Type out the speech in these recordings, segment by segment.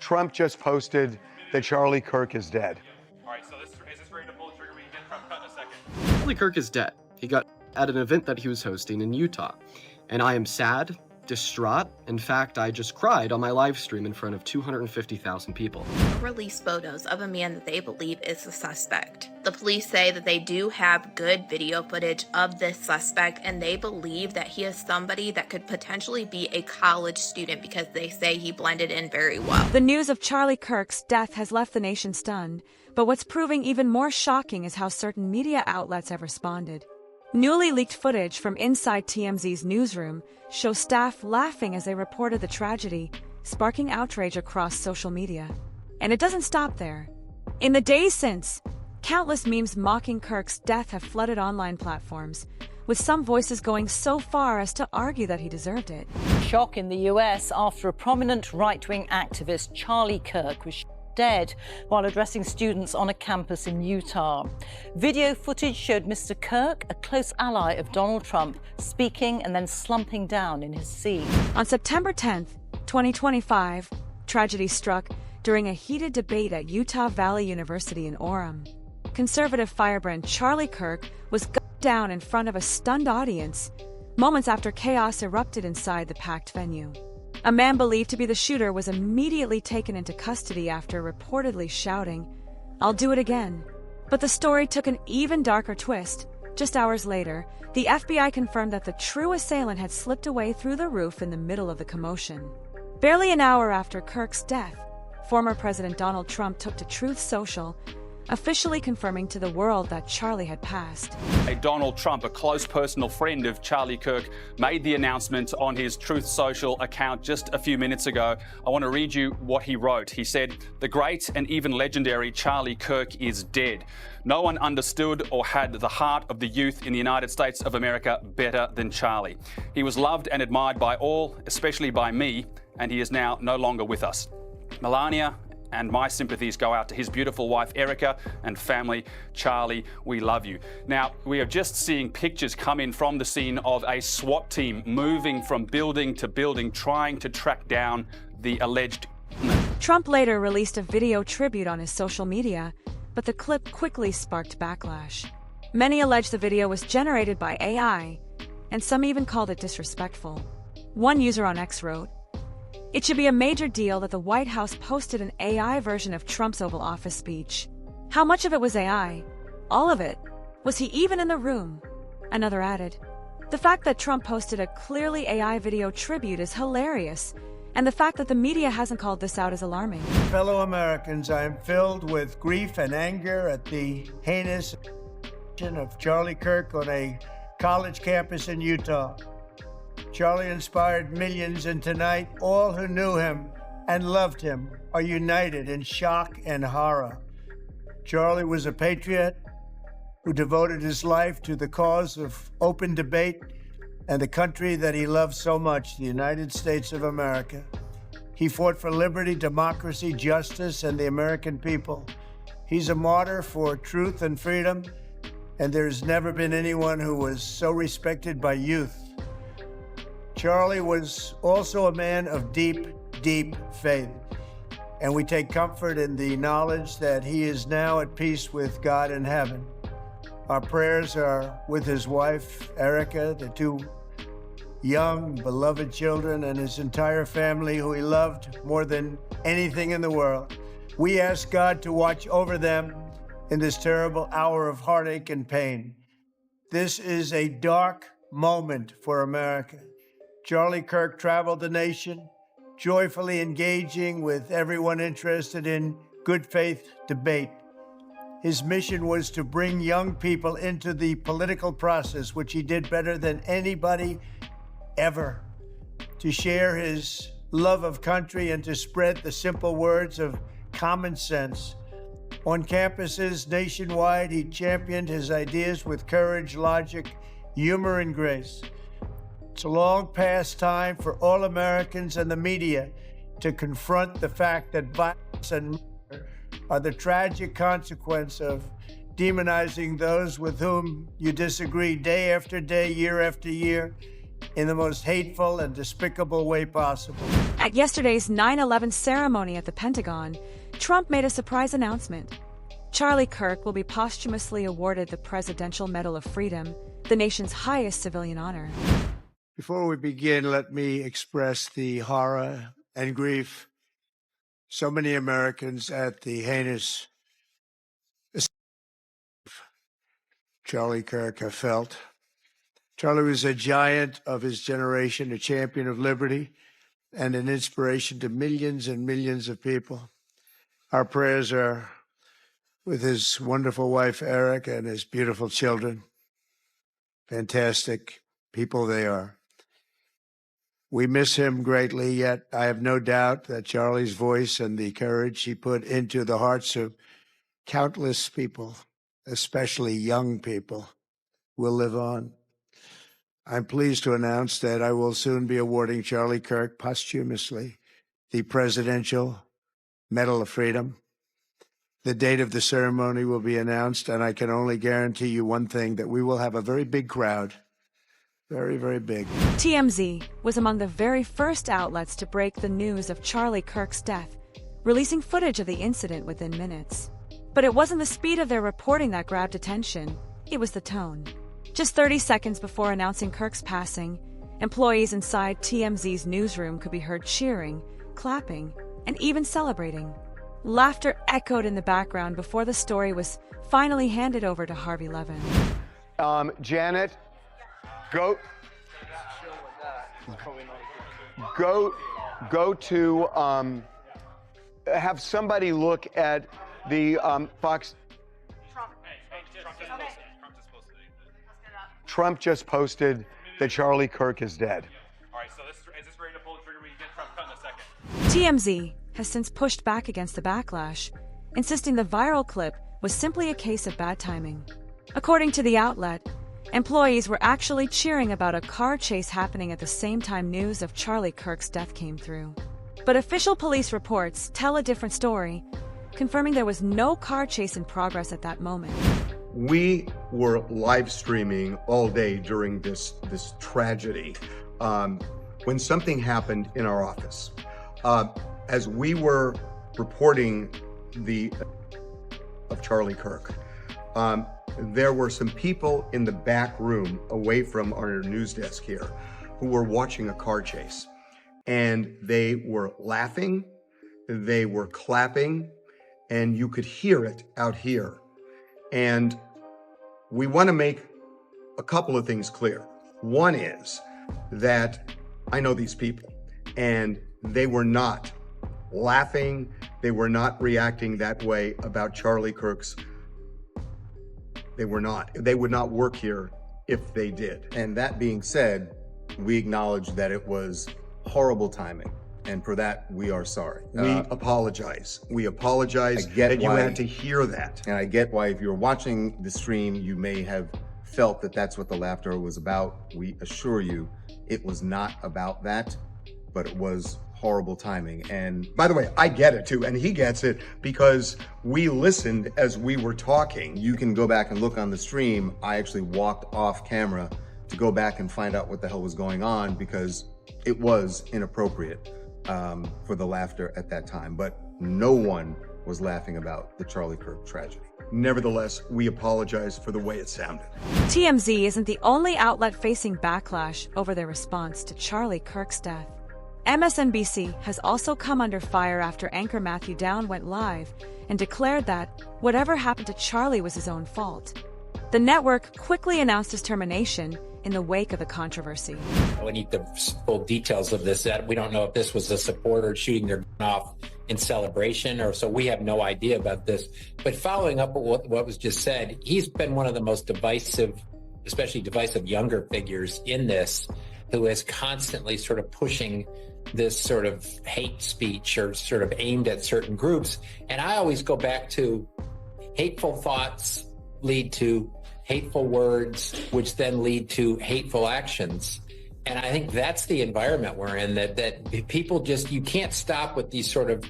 Trump just posted that Charlie Kirk is dead. All right, so is this ready to pull the trigger? We can get Trump cut in a second. Charlie Kirk is dead. He got at an event that he was hosting in Utah. And I am sad, distraught. In fact, I just cried on my live stream in front of 250,000 people. Release photos of a man that they believe is the suspect. The police say that they do have good video footage of this suspect, and they believe that he is somebody that could potentially be a college student because they say he blended in very well. The news of Charlie Kirk's death has left the nation stunned, but what's proving even more shocking is how certain media outlets have responded. Newly leaked footage from inside TMZ's newsroom shows staff laughing as they reported the tragedy, sparking outrage across social media. And it doesn't stop there. In the days since, countless memes mocking Kirk's death have flooded online platforms, with some voices going so far as to argue that he deserved it. Shock in the US after a prominent right-wing activist, Charlie Kirk, was dead while addressing students on a campus in Utah. Video footage showed Mr. Kirk, a close ally of Donald Trump, speaking and then slumping down in his seat. On September 10th, 2025, tragedy struck during a heated debate at Utah Valley University in Orem. Conservative firebrand Charlie Kirk was gunned down in front of a stunned audience, moments after chaos erupted inside the packed venue. A man believed to be the shooter was immediately taken into custody after reportedly shouting, "I'll do it again." But the story took an even darker twist. Just hours later, the FBI confirmed that the true assailant had slipped away through the roof in the middle of the commotion. Barely an hour after Kirk's death, former President Donald Trump took to Truth Social, officially confirming to the world that Charlie had passed. Donald Trump, a close personal friend of Charlie Kirk, made the announcement on his Truth Social account just a few minutes ago. I want to read you what he wrote. He said, "The great and even legendary Charlie Kirk is dead. No one understood or had the heart of the youth in the United States of America better than Charlie. He was loved and admired by all, especially by me, and he is now no longer with us. Melania and my sympathies go out to his beautiful wife, Erica, and family. Charlie, we love you." Now, we are just seeing pictures come in from the scene of a SWAT team moving from building to building, trying to track down the alleged. Trump later released a video tribute on his social media, but the clip quickly sparked backlash. Many allege the video was generated by AI, and some even called it disrespectful. One user on X wrote, "It should be a major deal that the White House posted an AI version of Trump's Oval Office speech. How much of it was AI? All of it? Was he even in the room?" Another added, "The fact that Trump posted a clearly AI video tribute is hilarious, and the fact that the media hasn't called this out is alarming." Fellow Americans, I am filled with grief and anger at the heinous of Charlie Kirk on a college campus in Utah. Charlie inspired millions, and tonight, all who knew him and loved him are united in shock and horror. Charlie was a patriot who devoted his life to the cause of open debate and the country that he loved so much, the United States of America. He fought for liberty, democracy, justice, and the American people. He's a martyr for truth and freedom, and there's never been anyone who was so respected by youth. Charlie was also a man of deep, deep faith, and we take comfort in the knowledge that he is now at peace with God in heaven. Our prayers are with his wife, Erica, the two young, beloved children, and his entire family, who he loved more than anything in the world. We ask God to watch over them in this terrible hour of heartache and pain. This is a dark moment for America. Charlie Kirk traveled the nation, joyfully engaging with everyone interested in good faith debate. His mission was to bring young people into the political process, which he did better than anybody ever, to share his love of country and to spread the simple words of common sense. On campuses nationwide, he championed his ideas with courage, logic, humor, and grace. It's a long past time for all Americans and the media to confront the fact that violence and murder are the tragic consequence of demonizing those with whom you disagree day after day, year after year, in the most hateful and despicable way possible. At yesterday's 9/11 ceremony at the Pentagon, Trump made a surprise announcement. Charlie Kirk will be posthumously awarded the Presidential Medal of Freedom, the nation's highest civilian honor. Before we begin, let me express the horror and grief so many Americans at the heinous Charlie Kirk have felt. Charlie was a giant of his generation, a champion of liberty, and an inspiration to millions and millions of people. Our prayers are with his wonderful wife, Eric, and his beautiful children. Fantastic people they are. We miss him greatly, yet I have no doubt that Charlie's voice and the courage he put into the hearts of countless people, especially young people, will live on. I'm pleased to announce that I will soon be awarding Charlie Kirk posthumously the Presidential Medal of Freedom. The date of the ceremony will be announced, and I can only guarantee you one thing, that we will have a very big crowd. Very, very big. TMZ was among the very first outlets to break the news of Charlie Kirk's death, releasing footage of the incident within minutes. But it wasn't the speed of their reporting that grabbed attention, it was the tone. Just 30 seconds before announcing Kirk's passing, employees inside TMZ's newsroom could be heard cheering, clapping, and even celebrating. Laughter echoed in the background before the story was finally handed over to Harvey Levin. Janet, go to have somebody look at the Fox. Trump just posted that Charlie Kirk is dead. All right, so is this ready to pull the trigger? We can get Trump cut in a second. TMZ has since pushed back against the backlash, insisting the viral clip was simply a case of bad timing. According to the outlet, employees were actually cheering about a car chase happening at the same time news of Charlie Kirk's death came through. But official police reports tell a different story, confirming there was no car chase in progress at that moment. We were live streaming all day during this tragedy when something happened in our office. As we were reporting of Charlie Kirk, there were some people in the back room away from our news desk here who were watching a car chase, and they were laughing, they were clapping, and you could hear it out here. And we want to make a couple of things clear. One is that I know these people, and they were not laughing, they were not reacting that way about Charlie Kirk's. They were not. They would not work here if they did. And that being said, we acknowledge that it was horrible timing. And for that, we are sorry. We apologize. We apologize that you had to hear that. And I get why if you're watching the stream, you may have felt that that's what the laughter was about. We assure you it was not about that, but it was horrible timing. And by the way, I get it too, and he gets it because we listened as we were talking. you can go back and look on the stream. I actually walked off camera to go back and find out what the hell was going on because it was inappropriate for the laughter at that time. But no one was laughing about the Charlie Kirk tragedy. Nevertheless, we apologize for the way it sounded. TMZ isn't the only outlet facing backlash over their response to Charlie Kirk's death. MSNBC has also come under fire after anchor Matthew Dowd went live and declared that whatever happened to Charlie was his own fault. The network quickly announced his termination in the wake of the controversy. We need the full details of this. That we don't know if this was a supporter shooting their gun off in celebration, or so we have no idea about this. But following up what was just said, he's been one of the most divisive, especially divisive younger figures in this, who is constantly sort of pushing this sort of hate speech or sort of aimed at certain groups. And I always go back to hateful thoughts lead to hateful words, which then lead to hateful actions. And I think that's the environment we're in, that people just, you can't stop with these sort of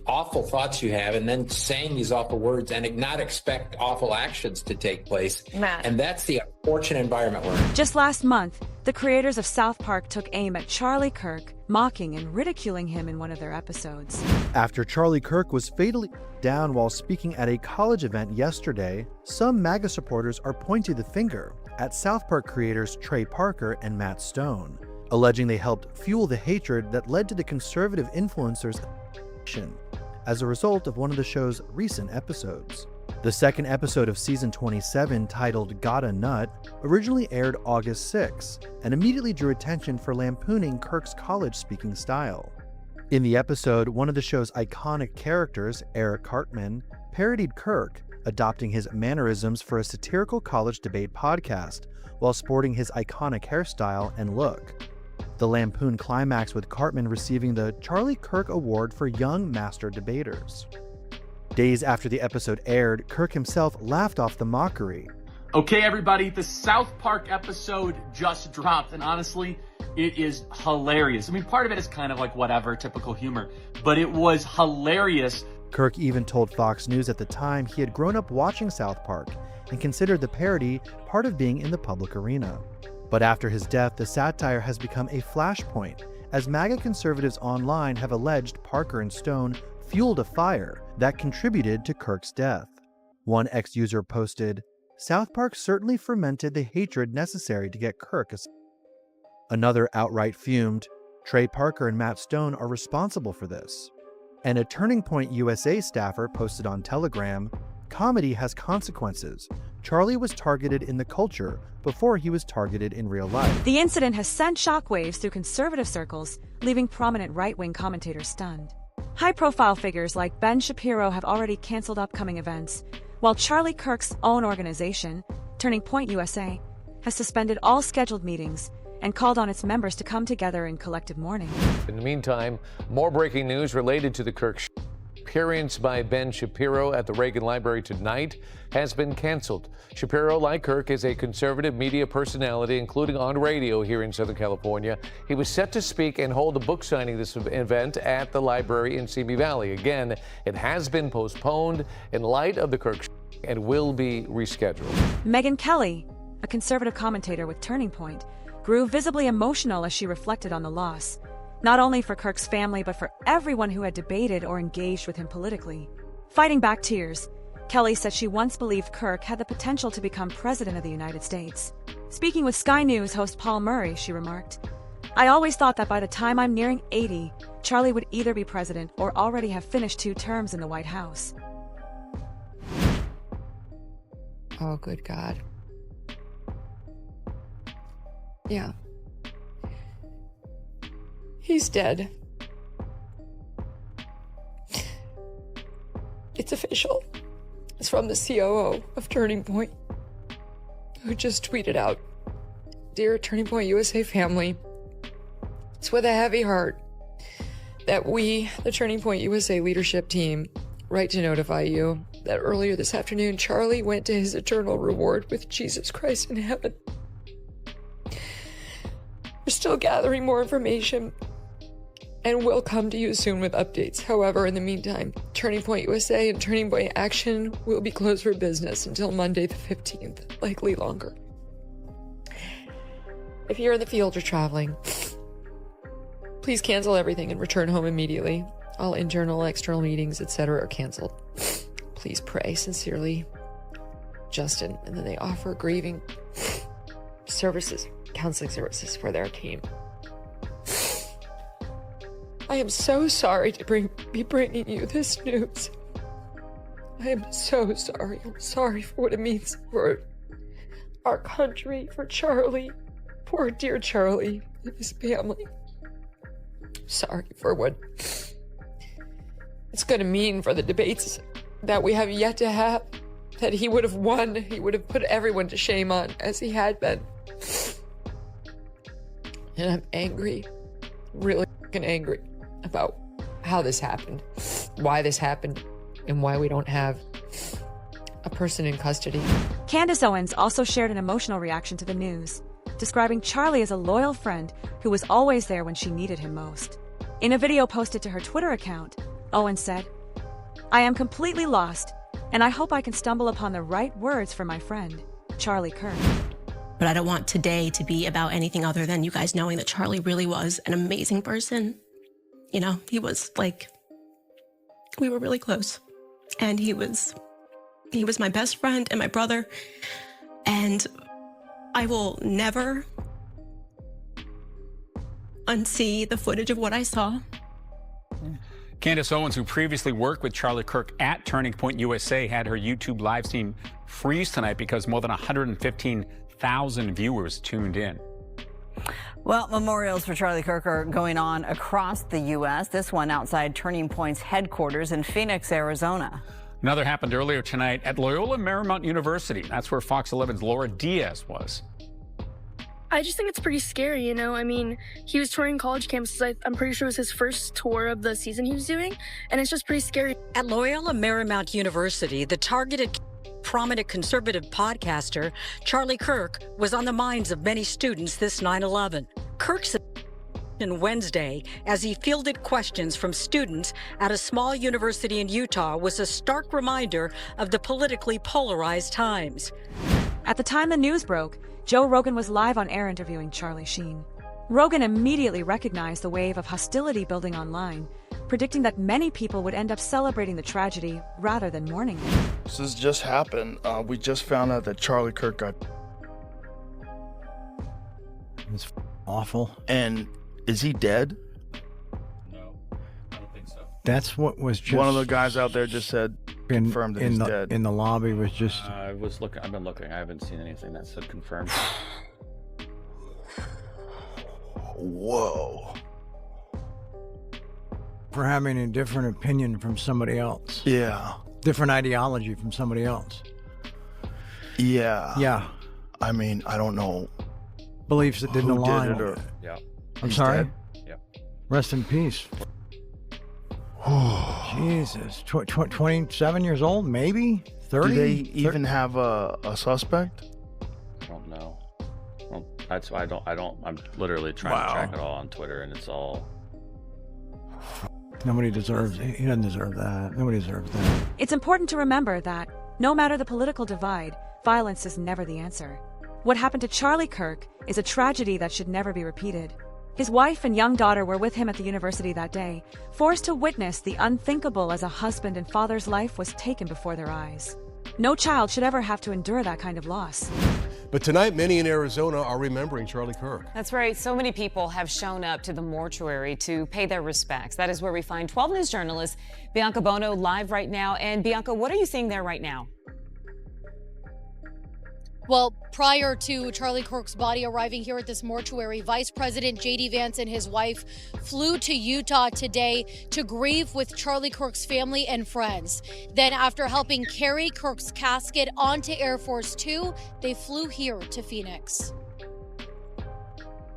awful thoughts you have and then saying these awful words and not expect awful actions to take place. Matt. And that's the unfortunate environment we're in. Just last month, the creators of South Park took aim at Charlie Kirk, mocking and ridiculing him in one of their episodes. After Charlie Kirk was fatally down while speaking at a college event yesterday, some MAGA supporters are pointing the finger at South Park creators Trey Parker and Matt Stone, alleging they helped fuel the hatred that led to the conservative influencer's assassination as a result of one of the show's recent episodes. The second episode of season 27, titled Gotta Nut, originally aired August 6 and immediately drew attention for lampooning Kirk's college speaking style. In the episode, one of the show's iconic characters, Eric Cartman, parodied Kirk, adopting his mannerisms for a satirical college debate podcast while sporting his iconic hairstyle and look. The lampoon climaxed with Cartman receiving the Charlie Kirk Award for Young Master Debaters. Days after the episode aired, Kirk himself laughed off the mockery. Okay, everybody, the South Park episode just dropped, and honestly, it is hilarious. I mean, part of it is kind of like whatever, typical humor, but it was hilarious. Kirk even told Fox News at the time he had grown up watching South Park and considered the parody part of being in the public arena. But after his death, the satire has become a flashpoint, as MAGA conservatives online have alleged Parker and Stone fueled a fire that contributed to Kirk's death. One ex-user posted, "South Park certainly fermented the hatred necessary to get Kirk assassinated." Another outright fumed, "Trey Parker and Matt Stone are responsible for this." And a Turning Point USA staffer posted on Telegram, "Comedy has consequences. Charlie was targeted in the culture before he was targeted in real life." The incident has sent shockwaves through conservative circles, leaving prominent right-wing commentators stunned. High-profile figures like Ben Shapiro have already canceled upcoming events, while Charlie Kirk's own organization, Turning Point USA, has suspended all scheduled meetings and called on its members to come together in collective mourning. In the meantime, more breaking news related to the Kirk appearance by Ben Shapiro at the Reagan Library tonight has been canceled. Shapiro, like Kirk, is a conservative media personality, including on radio here in Southern California. He was set to speak and hold a book signing this event at the library in Simi Valley. Again, it has been postponed in light of the Kirk and will be rescheduled. Megyn Kelly, a conservative commentator with Turning Point, grew visibly emotional as she reflected on the loss, not only for Kirk's family but for everyone who had debated or engaged with him politically. Fighting back tears, Kelly said she once believed Kirk had the potential to become president of the United States. Speaking with Sky News host Paul Murray, she remarked, "I always thought that by the time I'm nearing 80, Charlie would either be president or already have finished 2 terms in the White House." Oh, good God. Yeah. He's dead. It's official. It's from the COO of Turning Point, who just tweeted out, "Dear Turning Point USA family, it's with a heavy heart that we, the Turning Point USA leadership team, write to notify you that earlier this afternoon, Charlie went to his eternal reward with Jesus Christ in heaven. We're still gathering more information and we'll come to you soon with updates. However, in the meantime, Turning Point USA and Turning Point Action will be closed for business until Monday the 15th, likely longer. If you're in the field or traveling, please cancel everything and return home immediately. All internal, external meetings, etc. are canceled. Please pray. Sincerely, Justin." And then they offer grieving services, counseling services for their team. I am so sorry to be bringing you this news. I am so sorry. I'm sorry for what it means for our country, for Charlie, poor dear Charlie and his family. Sorry for what it's going to mean for the debates that we have yet to have, that he would have won. He would have put everyone to shame on, as he had been. And I'm angry, really angry about how this happened, why this happened, and why we don't have a person in custody. Candace Owens also shared an emotional reaction to the news, describing Charlie as a loyal friend who was always there when she needed him most. In a video posted to her Twitter account, Owens said, "I am completely lost, and I hope I can stumble upon the right words for my friend, Charlie Kirk." But I don't want today to be about anything other than you guys knowing that Charlie really was an amazing person. You know, he was like, we were really close. And he was my best friend and my brother. And I will never unsee the footage of what I saw. Candace Owens, who previously worked with Charlie Kirk at Turning Point USA, had her YouTube live stream freeze tonight because more than 115,000 viewers tuned in. Well, memorials for Charlie Kirk are going on across the U.S. This one outside Turning Point's headquarters in Phoenix, Arizona. Another happened earlier tonight at Loyola Marymount University. That's where Fox 11's Laura Diaz was. I just think it's pretty scary, you know? I mean, he was touring college campuses. I'm pretty sure it was his first tour of the season he was doing, and it's just pretty scary. At Loyola Marymount University, the targeted prominent conservative podcaster Charlie Kirk was on the minds of many students this 9/11. Kirk said on Wednesday, as he fielded questions from students at a small university in Utah, was a stark reminder of the politically polarized times. At the time the news broke, Joe Rogan was live on air interviewing Charlie Sheen. Rogan immediately recognized the wave of hostility building online, predicting that many people would end up celebrating the tragedy rather than mourning it. This has just happened. We just found out that Charlie Kirk got... It's awful. And is he dead? No, I don't think so. That's what was just... One of the guys out there just said, confirmed that he's dead. In the lobby was just... I've been looking. I haven't seen anything that said confirmed. Whoa. For having a different opinion from somebody else. Yeah. Different ideology from somebody else. Yeah. Yeah. I mean, I don't know. Beliefs that didn't align. Did it or... Yeah. I'm sorry? Dead? Yep. Rest in peace. Jesus. 27 years old, maybe? 30? Do they even have a suspect? I don't know. Well, that's why I'm literally trying to track it all on Twitter, and it's all... Nobody deserves it. He doesn't deserve that. Nobody deserves that. It's important to remember that, no matter the political divide, violence is never the answer. What happened to Charlie Kirk is a tragedy that should never be repeated. His wife and young daughter were with him at the university that day, forced to witness the unthinkable as a husband and father's life was taken before their eyes. No child should ever have to endure that kind of loss. But tonight, many in Arizona are remembering Charlie Kirk. That's right. So many people have shown up to the mortuary to pay their respects. That is where we find 12 News journalist Bianca Bono live right now. And Bianca, what are you seeing there right now? Well, prior to Charlie Kirk's body arriving here at this mortuary, Vice President J.D. Vance and his wife flew to Utah today to grieve with Charlie Kirk's family and friends. Then, after helping carry Kirk's casket onto Air Force Two, they flew here to Phoenix.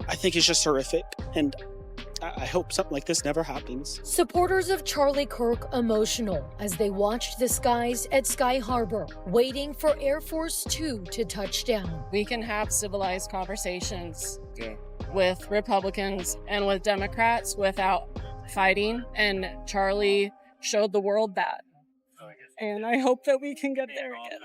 I think it's just horrific, and I hope something like this never happens. Supporters of Charlie Kirk emotional as they watched the skies at Sky Harbor, waiting for Air Force Two to touch down. We can have civilized conversations with Republicans and with Democrats without fighting, and Charlie showed the world that. And I hope that we can get there again.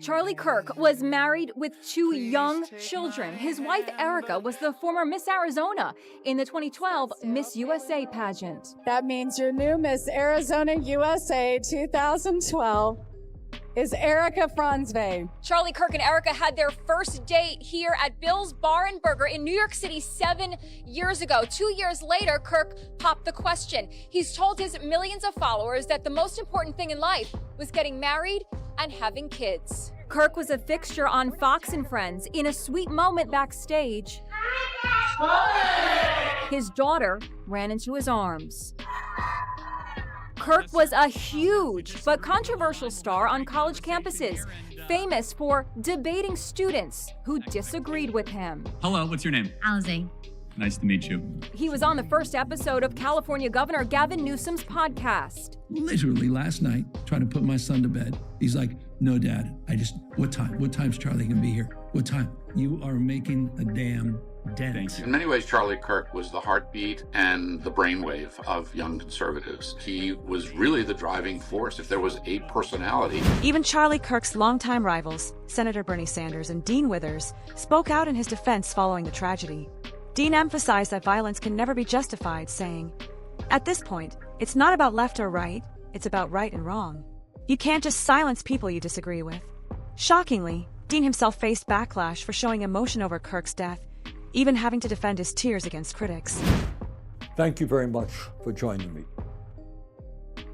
Charlie Kirk was married with 2 young children. His wife, Erica, was the former Miss Arizona in the 2012 Miss USA pageant. That means your new Miss Arizona USA 2012 is Erica Franzwey. Charlie Kirk and Erica had their first date here at Bill's Bar and Burger in New York City 7 years ago. 2 years later, Kirk popped the question. He's told his millions of followers that the most important thing in life was getting married and having kids. Kirk was a fixture on Fox and Friends. In a sweet moment backstage, his daughter ran into his arms. Kirk was a huge but controversial star on college campuses, famous for debating students who disagreed with him. Hello, what's your name? Alize. Nice to meet you. He was on the first episode of California Governor Gavin Newsom's podcast. Literally last night, trying to put my son to bed. He's like, no, Dad, what time? What time's Charlie gonna be here? What time? You are making a damn dent. In many ways, Charlie Kirk was the heartbeat and the brainwave of young conservatives. He was really the driving force. If there was a personality. Even Charlie Kirk's longtime rivals, Senator Bernie Sanders and Dean Withers, spoke out in his defense following the tragedy. Dean emphasized that violence can never be justified, saying, "At this point, it's not about left or right, it's about right and wrong. You can't just silence people you disagree with." Shockingly, Dean himself faced backlash for showing emotion over Kirk's death, even having to defend his tears against critics. Thank you very much for joining me.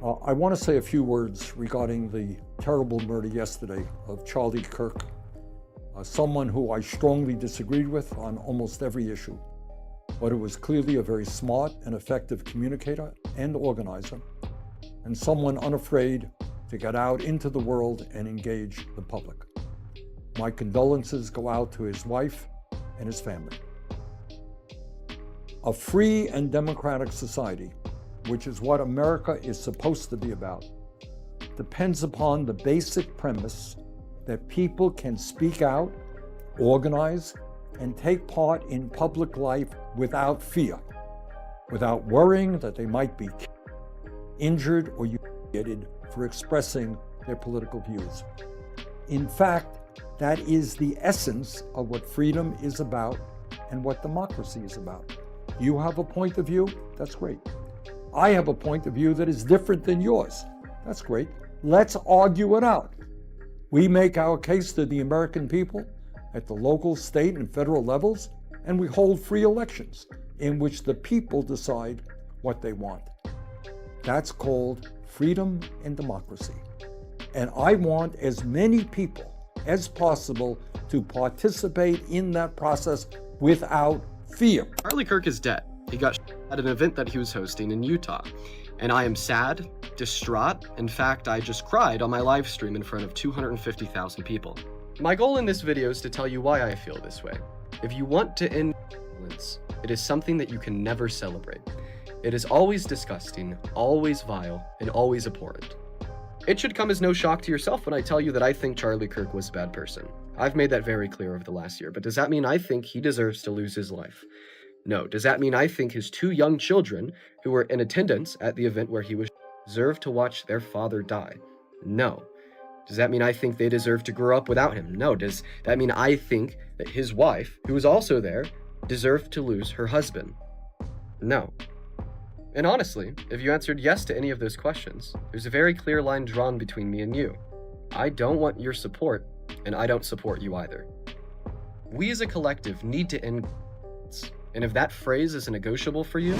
I want to say a few words regarding the terrible murder yesterday of Charlie Kirk, someone who I strongly disagreed with on almost every issue, but who was clearly a very smart and effective communicator and organizer, and someone unafraid to get out into the world and engage the public. My condolences go out to his wife and his family. A free and democratic society, which is what America is supposed to be about, depends upon the basic premise that people can speak out, organize, and take part in public life without fear, without worrying that they might be injured or humiliated for expressing their political views. In fact, that is the essence of what freedom is about and what democracy is about. You have a point of view, that's great. I have a point of view that is different than yours, that's great. Let's argue it out. We make our case to the American people at the local, state, and federal levels, and we hold free elections in which the people decide what they want. That's called freedom and democracy. And I want as many people as possible to participate in that process without fear. Charlie Kirk is dead. He got shot at an event that he was hosting in Utah. And I am sad, distraught. In fact, I just cried on my live stream in front of 250,000 people. My goal in this video is to tell you why I feel this way. If you want to end violence, it is something that you can never celebrate. It is always disgusting, always vile, and always abhorrent. It should come as no shock to yourself when I tell you that I think Charlie Kirk was a bad person. I've made that very clear over the last year, but does that mean I think he deserves to lose his life? No. Does that mean I think his two young children, who were in attendance at the event where he was, deserve to watch their father die? No. Does that mean I think they deserve to grow up without him? No. Does that mean I think that his wife, who was also there, deserved to lose her husband? No. And honestly, if you answered yes to any of those questions, there's a very clear line drawn between me and you. I don't want your support, and I don't support you either. We as a collective need to end violence, and if that phrase is negotiable for you...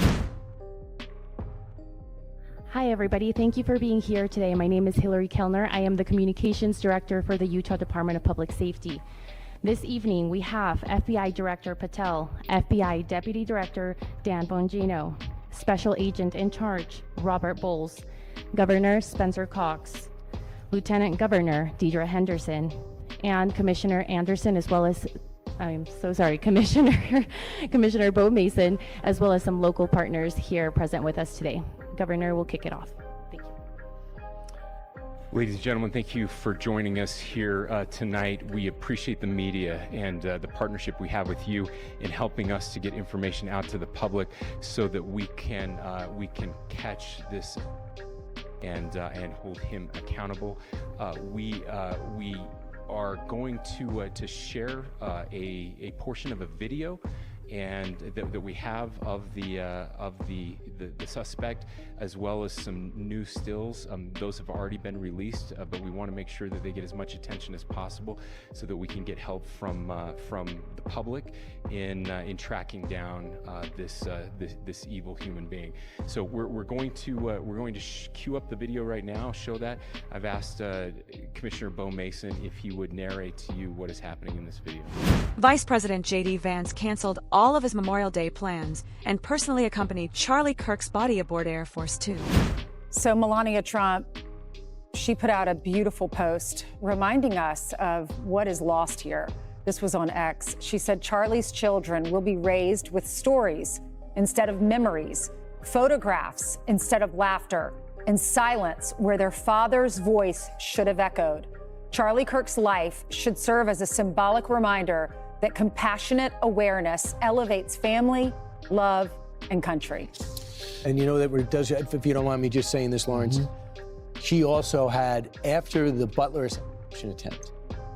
Hi everybody, thank you for being here today. My name is Hillary Kellner. I am the Communications Director for the Utah Department of Public Safety. This evening we have FBI Director Patel, FBI Deputy Director Dan Bongino, Special Agent in Charge Robert Bowles, Governor Spencer Cox, Lieutenant Governor Deidre Henderson, and Commissioner Anderson, as well as Commissioner Bo Mason, as well as some local partners here present with us today. Governor will kick it off. Thank you. Ladies and gentlemen, thank you for joining us here tonight. We appreciate the media and the partnership we have with you in helping us to get information out to the public so that we can catch this and hold him accountable. We are going to share a portion of a video and that we have of the suspect, as well as some new stills. Those have already been released, but we want to make sure that they get as much attention as possible so that we can get help from the public in tracking down this evil human being. So we're going to cue up the video right now, show that. I've asked Commissioner Bo Mason if he would narrate to you what is happening in this video. Vice President J.D. Vance canceled all of his Memorial Day plans and personally accompanied Charlie Kirk's body aboard Air Force Two. So Melania Trump, she put out a beautiful post reminding us of what is lost here. This was on X. She said Charlie's children will be raised with stories instead of memories, photographs instead of laughter, and silence where their father's voice should have echoed. Charlie Kirk's life should serve as a symbolic reminder that compassionate awareness elevates family, love, and country. And you know that it does, if you don't mind me just saying this, Lawrence, she also had, after the Butler assassination attempt,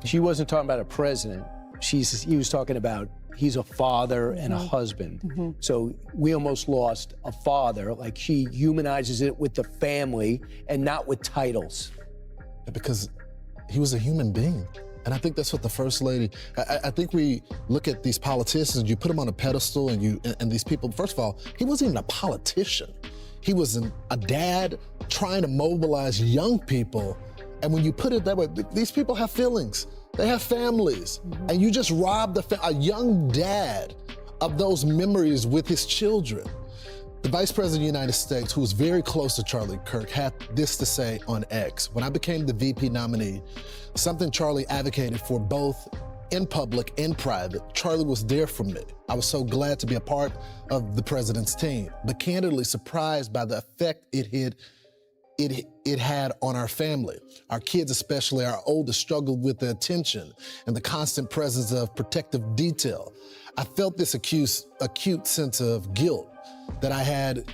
she wasn't talking about a president. He was talking about he's a father and a husband. So we almost lost a father. Like, she humanizes it with the family and not with titles. Because he was a human being. And I think that's what the First Lady, I think we look at these politicians, you put them on a pedestal, and these people, first of all, he wasn't even a politician. He was a dad trying to mobilize young people. And when you put it that way, these people have feelings. They have families. And you just robbed a young dad of those memories with his children. The Vice President of the United States, who was very close to Charlie Kirk, had this to say on X. When I became the VP nominee, something Charlie advocated for both in public and private, Charlie was there for me. I was so glad to be a part of the president's team, but candidly surprised by the effect it had on our family. Our kids, especially our oldest, struggled with the attention and the constant presence of protective detail. I felt this acute sense of guilt that I had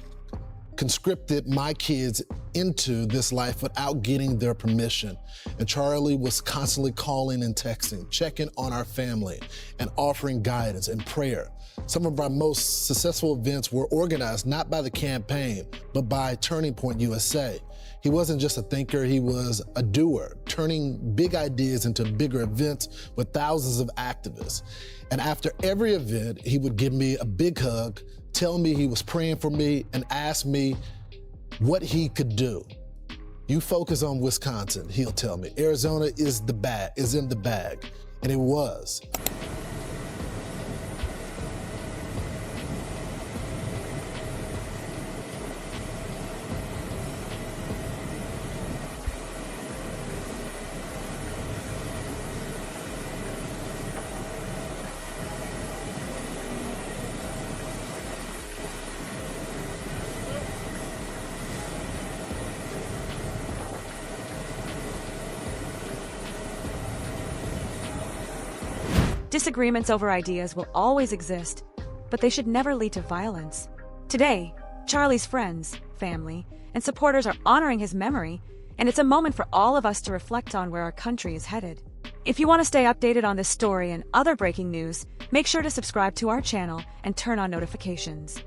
conscripted my kids into this life without getting their permission. And Charlie was constantly calling and texting, checking on our family and offering guidance and prayer. Some of our most successful events were organized not by the campaign, but by Turning Point USA. He wasn't just a thinker, he was a doer, turning big ideas into bigger events with thousands of activists. And after every event, he would give me a big hug, tell me he was praying for me, and ask me what he could do. You focus on Wisconsin, he'll tell me. Arizona is in the bag, and it was. Disagreements over ideas will always exist, but they should never lead to violence. Today, Charlie's friends, family, and supporters are honoring his memory, and it's a moment for all of us to reflect on where our country is headed. If you want to stay updated on this story and other breaking news, make sure to subscribe to our channel and turn on notifications.